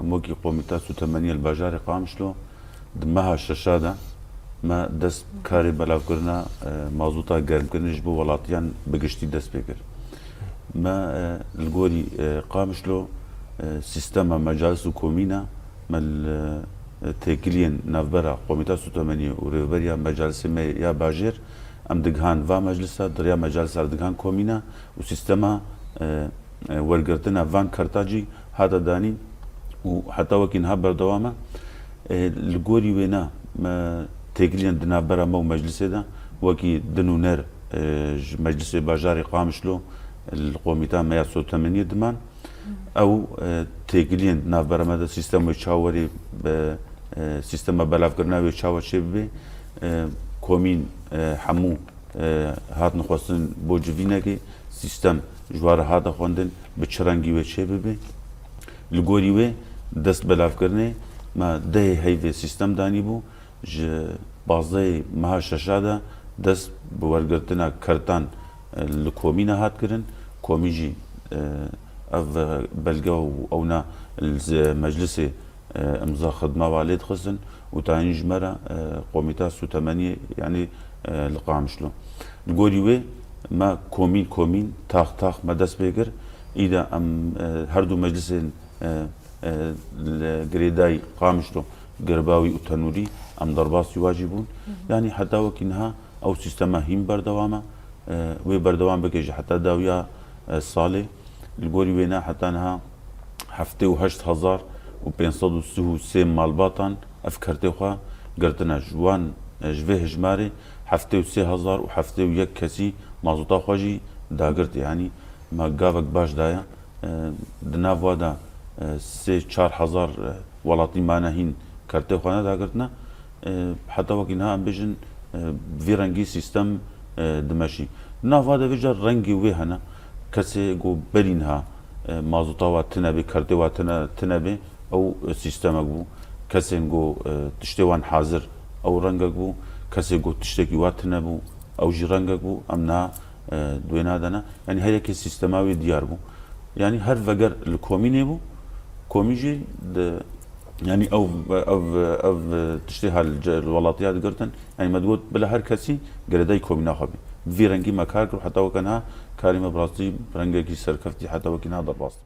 موكي قوميتا سو تمانية الباجاري قامشلو دمها الششادة ما دست كاري بلاف كرنا مازوتا گرم كرنش بو ولاتيان بگشتي دست بكر ما الجوري قامشلو سيستما مجالس كومينا مال تيكلين نافبرا قوميتا سو تمانية وريبريا مجالس يا باجير ام دگهان و مجلسا دريا مجالس دگهان كومينا وسيستما ورگرتنا فان كارتاجي هذا داني وحتى وكين هبر دوامه الجوري وينا ما تيكلين دنا برا مو مجلس ده وكي دنونر مجلس باجاري قامشلو القوميتا 180 دمان او تيكلين دنا برا ما سيستم وشاوري سيستم بلاف كرنا وشاور شبه كومين حمو هات نخواستن بوجوينكي سيستم جوار هذا خوندن بچرنگي وشبه الجوري و دست بلاف کرنه ما ده هیوی سیستم دانی بو ج بازه مها ششاده دست بورگرتنا کرتان لکومینه هات کرن کومیجی اف بلگه اونا مجلس امضاء خدمه والد خصن وتاني جمره قوميتا سو 8 يعني لقامشلو الجوري ما كومين تاخ ما دست بيجر اذا ام هردو مجلس الجريداي قامشلو قرباوي وتنوري ام ضرباس يواجبون يعني حتى وكنها او سيستما هيم بردوامه وي بردوام بكيج حتى داويا صالح الجوري وينا حتى انها هفته و 8000 و 533 مالباتان افكرتي خوا قرتنا جوان جوه هجماري هفته و 3000 و هفته و 1 كسي مازوتا خواجي داغرت يعني ما قافك باش دايا دنافوا دا 3-4 ولاتی مانه هین کرده خانه داغرتنا حتی وکینها ام بجن في رنگی سیستم دمشی نافوا دا ویجا رنگی وی هنه کسی گو برینها مازوتا و تنبی کرده و تنبی او سیستم اگو کسی گو تشتوان حاضر او رنگ اگو کسی گو تشتکی و تنبو او جی رنگ اگو امنا دوینا دانا يعني هي كي سيستماوي ديار بو يعني هر فجر الكوميني بو كوميجي يعني او تشتهي الولاطيات قرتن يعني ما تقول بلا هر كسي قرداي كومينا خبي في رنجي مكار حتى وكانها كاريمه براسي رنجي سركفتي حتى وكانها ضرباست